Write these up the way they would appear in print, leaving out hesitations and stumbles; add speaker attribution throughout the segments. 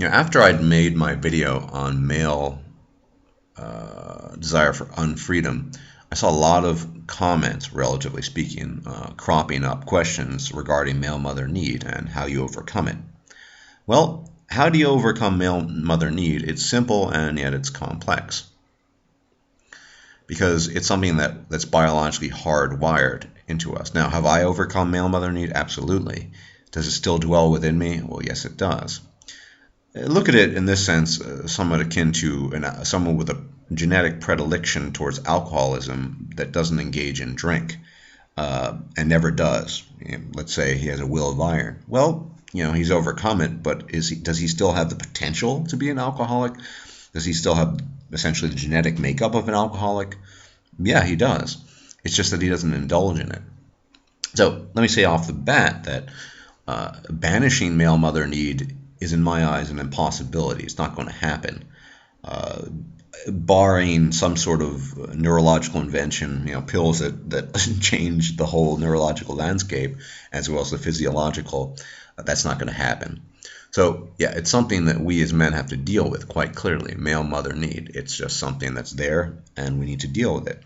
Speaker 1: After I'd made my video on male desire for unfreedom, I saw a lot of comments, relatively speaking, cropping up questions regarding male mother need and how you overcome it. Well, how do you overcome male mother need? It's simple and yet it's complex because it's something that's biologically hardwired into us. Now, have I overcome male mother need? Absolutely. Does it still dwell within me? Well, yes, it does. Look at it in this sense, somewhat akin to someone with a genetic predilection towards alcoholism that doesn't engage in drink and never does. Let's say he has a will of iron. Well, he's overcome it, but does he still have the potential to be an alcoholic? Does he still have essentially the genetic makeup of an alcoholic? Yeah, he does. It's just that he doesn't indulge in it. So let me say off the bat that banishing male mother need is, in my eyes, an impossibility. It's not going to happen. Barring some sort of neurological invention, pills that change the whole neurological landscape as well as the physiological, that's not going to happen. So yeah, it's something that we as men have to deal with quite clearly, male mother need. It's just something that's there and we need to deal with it.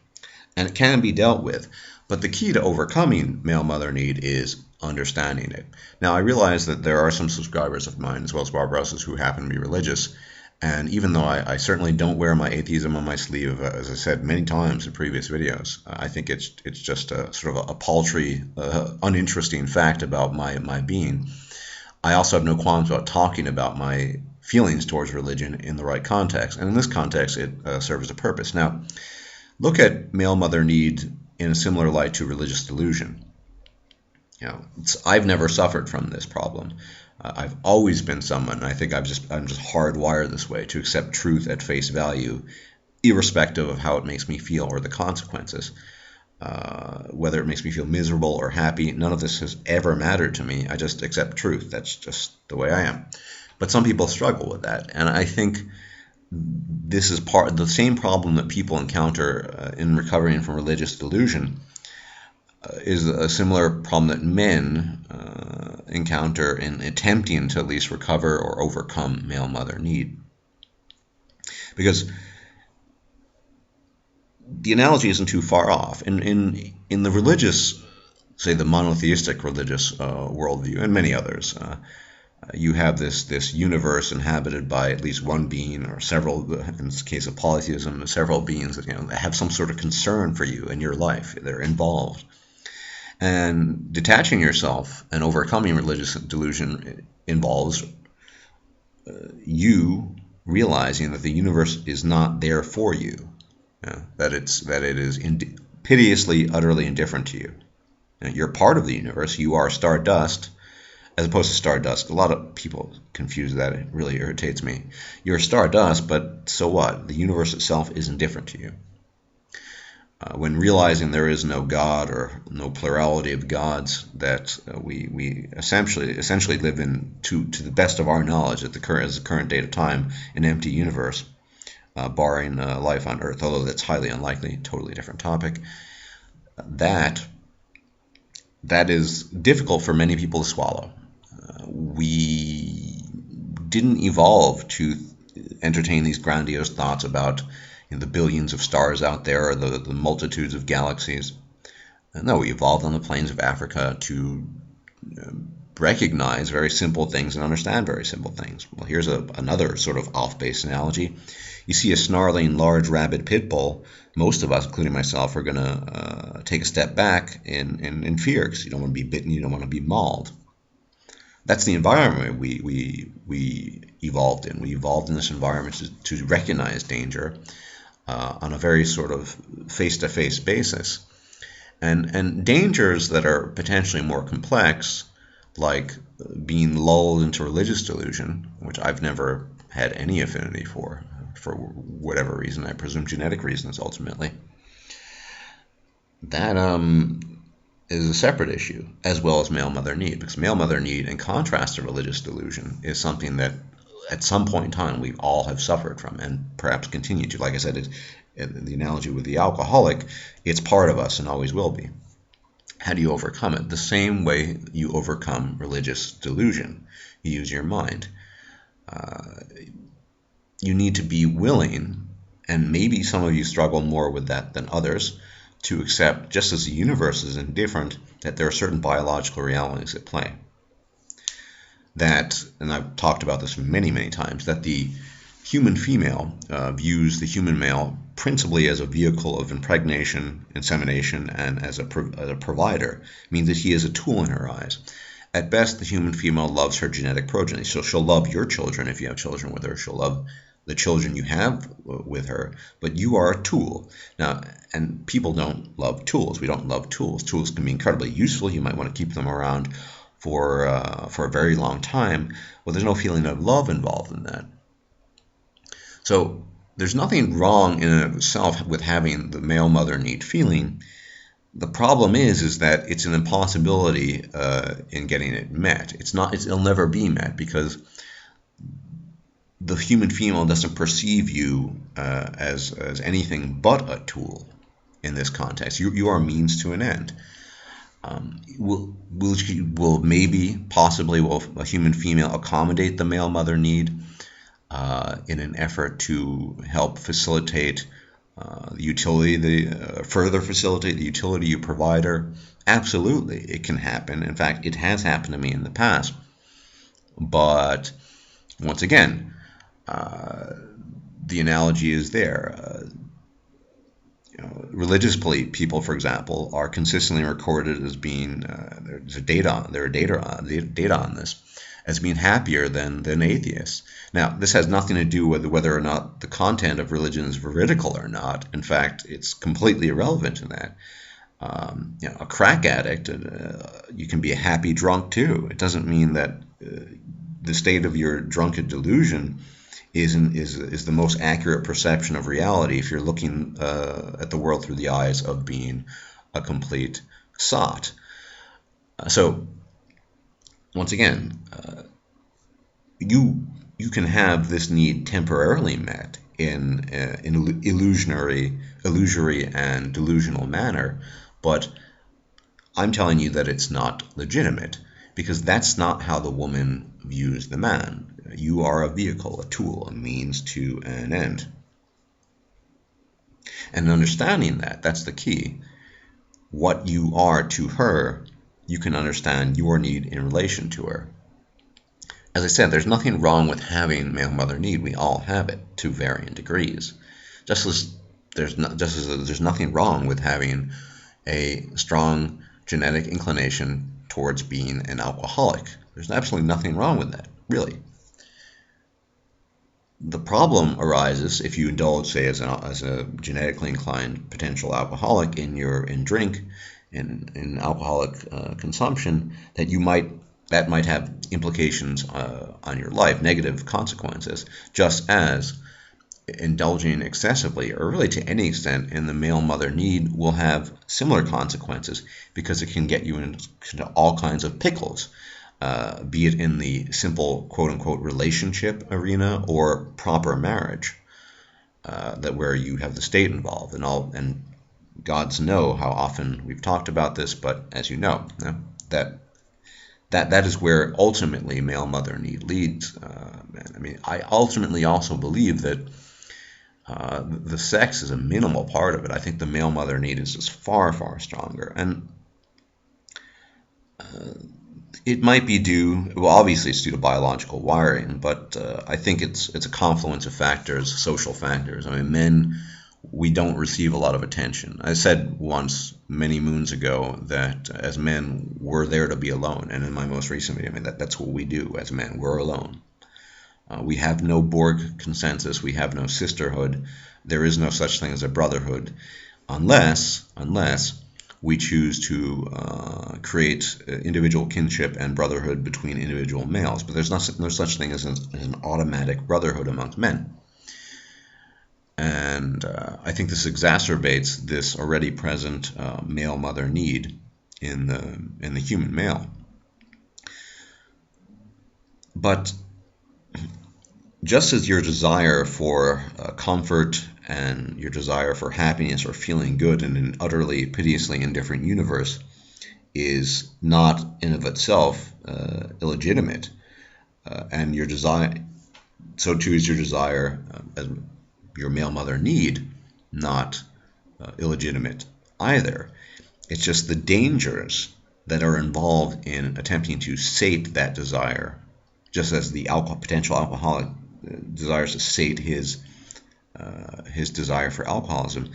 Speaker 1: And it can be dealt with. But the key to overcoming male mother need is understanding it. Now, I realize that there are some subscribers of mine, as well as Barbara Elsa's, who happen to be religious. And even though I certainly don't wear my atheism on my sleeve, as I said many times in previous videos, I think it's just a sort of a paltry, uninteresting fact about my being. I also have no qualms about talking about my feelings towards religion in the right context. And in this context, it serves a purpose. Now, look at male mother need in a similar light to religious delusion. I've never suffered from this problem. I've always been someone, and I think I'm just hardwired this way, to accept truth at face value, irrespective of how it makes me feel or the consequences. Whether it makes me feel miserable or happy, none of this has ever mattered to me. I just accept truth. That's just the way I am. But some people struggle with that, and I think this is part of the same problem that people encounter in recovering from religious delusion. Is a similar problem that men encounter in attempting to at least recover or overcome male mother need. Because the analogy isn't too far off. In the religious, say the monotheistic religious worldview, and many others, you have this universe inhabited by at least one being or several, in the case of polytheism, several beings that have some sort of concern for you in your life. They're involved. And detaching yourself and overcoming religious delusion involves you realizing that the universe is not there for you, that it is piteously, utterly indifferent to you. You're part of the universe. You are stardust, as opposed to stardust. A lot of people confuse that. It really irritates me. You're stardust, but so what? The universe itself is indifferent to you. When realizing there is no God or no plurality of gods, that we essentially live in, to the best of our knowledge at the current date of time, an empty universe, barring life on Earth, although that's highly unlikely. Totally different topic. That is difficult for many people to swallow. We didn't evolve to entertain these grandiose thoughts about the billions of stars out there, or the multitudes of galaxies. No, we evolved on the plains of Africa to recognize very simple things and understand very simple things. Well, here's another sort of off-base analogy. You see a snarling, large, rabid pit bull, most of us, including myself, are going to take a step back in fear, because you don't want to be bitten, you don't want to be mauled. That's the environment we evolved in. We evolved in this environment to recognize danger on a very sort of face-to-face basis. And dangers that are potentially more complex, like being lulled into religious delusion, which I've never had any affinity for whatever reason, I presume genetic reasons ultimately, that is a separate issue, as well as male mother need, because male mother need, in contrast to religious delusion, is something that at some point in time we all have suffered from and perhaps continue to. Like I said, the analogy with the alcoholic, it's part of us and always will be. How do you overcome it? The same way you overcome religious delusion. You use your mind. you need to be willing, and maybe some of you struggle more with that than others, to accept, just as the universe is indifferent, that there are certain biological realities at play. That, and I've talked about this many, many times, that the human female views the human male principally as a vehicle of impregnation, insemination, and as a provider. It means that he is a tool in her eyes. At best, the human female loves her genetic progeny. So she'll love your children if you have children with her. She'll love the children you have with her, but you are a tool. Now, and people don't love tools. We don't love tools. Tools can be incredibly useful. You might want to keep them around for a very long time, but there's no feeling of love involved in that. So there's nothing wrong in and of itself with having the male mother need feeling. The problem is that it's an impossibility in getting it met. It'll never be met because the human female doesn't perceive you as anything but a tool in this context. You are a means to an end. Will a human female accommodate the male mother need in an effort to help facilitate further facilitate the utility you provide her? Absolutely, it can happen. In fact, it has happened to me in the past. But once again, the analogy is there. Religious people, for example, are consistently recorded as being there's data on this as being happier than atheists. Now, this has nothing to do with whether or not the content of religion is veridical or not. In fact, it's completely irrelevant in that. A crack addict, you can be a happy drunk too. It doesn't mean that the state of your drunken delusion is the most accurate perception of reality if you're looking at the world through the eyes of being a complete sot. So once again, you can have this need temporarily met in an illusory and delusional manner, but I'm telling you that it's not legitimate because that's not how the woman views the man. You are a vehicle, a tool, a means to an end. And understanding that's the key. What you are to her, you can understand your need in relation to her. As I said, there's nothing wrong with having male mother need. We all have it to varying degrees. Just as there's nothing wrong with having a strong genetic inclination towards being an alcoholic. There's absolutely nothing wrong with that, really. The problem arises if you indulge, say, as a genetically inclined potential alcoholic in alcoholic consumption, that might have implications on your life, negative consequences, just as indulging excessively, or really to any extent, in the male mother need will have similar consequences because it can get you into all kinds of pickles. Be it in the simple quote-unquote relationship arena or proper marriage, where you have the state involved, and gods know how often we've talked about this, but as you know, that is where ultimately male mother need leads. I ultimately also believe that the sex is a minimal part of it. I think the male mother need is just far, far stronger, and it might be due, well, obviously it's due to biological wiring, but I think it's a confluence of factors, social factors. Men, we don't receive a lot of attention. I said once, many moons ago, that as men, we're there to be alone. And in my most recent video, that's what we do as men. We're alone. We have no Borg consensus. We have no sisterhood. There is no such thing as a brotherhood, unless we choose to create individual kinship and brotherhood between individual males. But there's no such thing as an automatic brotherhood amongst men. And I think this exacerbates this already present male mother need in the human male. But just as your desire for comfort and your desire for happiness or feeling good in an utterly, piteously indifferent universe is not in of itself illegitimate, and your desire so too is your desire, as your male mother need, not illegitimate either. It's just the dangers that are involved in attempting to sate that desire, just as the potential alcoholic desires to sate his desire for alcoholism.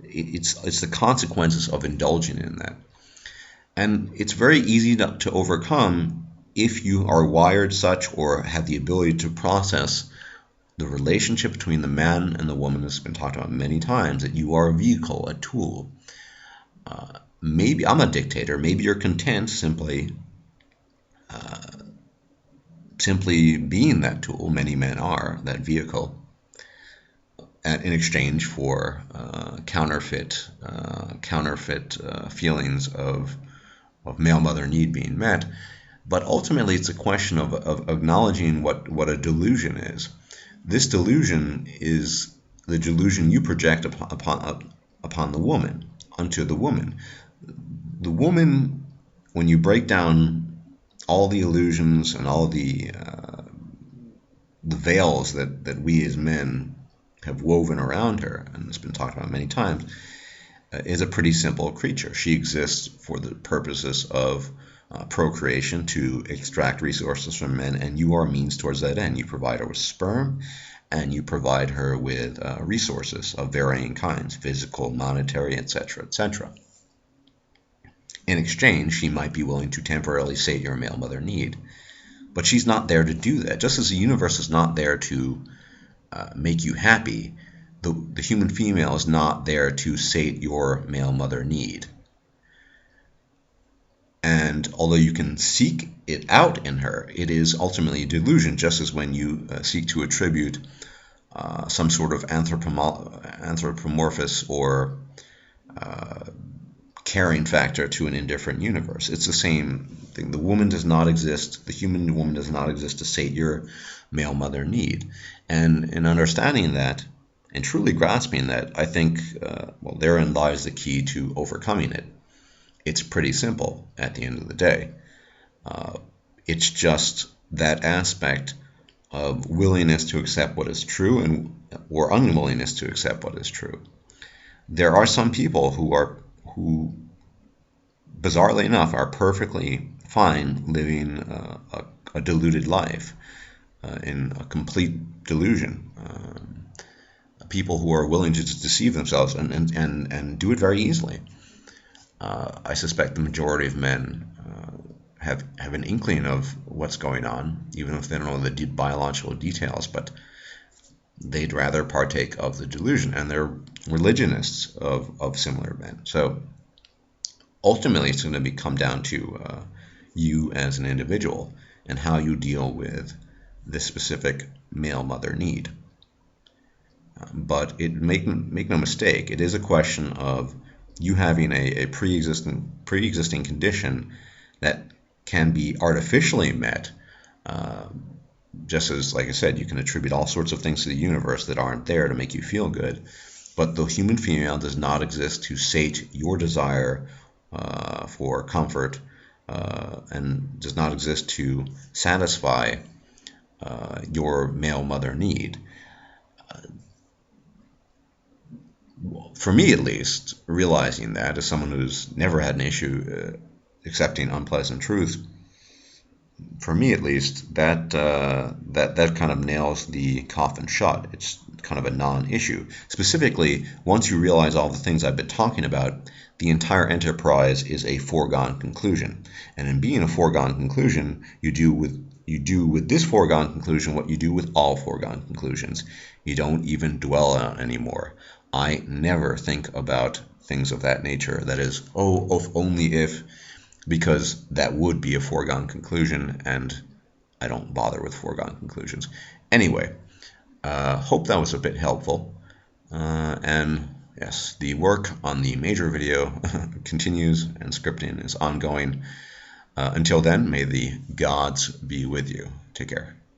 Speaker 1: It's the consequences of indulging in that, and it's very easy to overcome if you are wired such or have the ability to process the relationship between the man and the woman has been talked about many times, that you are a vehicle, a tool. Maybe I'm a dictator. Maybe you're content simply being that tool. Many men are that vehicle, in exchange for counterfeit feelings of male mother need being met. But ultimately, it's a question of acknowledging what a delusion is. This delusion is the delusion you project upon the woman, unto the woman. The woman, when you break down all the illusions and all the veils that we as men have woven around her, and it's been talked about many times, is a pretty simple creature. She exists for the purposes of procreation, to extract resources from men, and you are a means towards that end. You provide her with sperm, and you provide her with resources of varying kinds, physical, monetary, etc., etc. In exchange, she might be willing to temporarily sate your male mother need, but she's not there to do that. Just as the universe is not there to make you happy, the human female is not there to sate your male mother need. And although you can seek it out in her, it is ultimately a delusion, just as when you seek to attribute some sort of anthropomorphous or caring factor to an indifferent universe. It's the same thing. The woman does not exist, the human woman does not exist to sate your male mother need. And in understanding that and truly grasping that, I think, therein lies the key to overcoming it. It's pretty simple at the end of the day. It's just that aspect of willingness to accept what is true or unwillingness to accept what is true. There are some people who bizarrely enough are perfectly fine living a deluded life, in a complete delusion. People who are willing to deceive themselves and do it very easily. I suspect the majority of men have an inkling of what's going on, even if they don't know the biological details, but they'd rather partake of the delusion, and they're religionists of similar men. So ultimately, it's going to come down to you as an individual and how you deal with this specific male mother need. But make no mistake, it is a question of you having a pre-existing condition that can be artificially met, just as, like I said, you can attribute all sorts of things to the universe that aren't there to make you feel good. But the human female does not exist to sate your desire for comfort, and does not exist to satisfy your male mother need. For me, at least, realizing that, as someone who's never had an issue accepting unpleasant truth, for me at least, that kind of nails the coffin shut. It's kind of a non-issue. Specifically, once you realize all the things I've been talking about, the entire enterprise is a foregone conclusion. And in being a foregone conclusion, you do with this foregone conclusion what you do with all foregone conclusions. You don't even dwell on it anymore. I never think about things of that nature. That is, if only if, because that would be a foregone conclusion, and I don't bother with foregone conclusions. Anyway, hope that was a bit helpful. And yes, the work on the major video continues, and scripting is ongoing. Until then, may the gods be with you. Take care.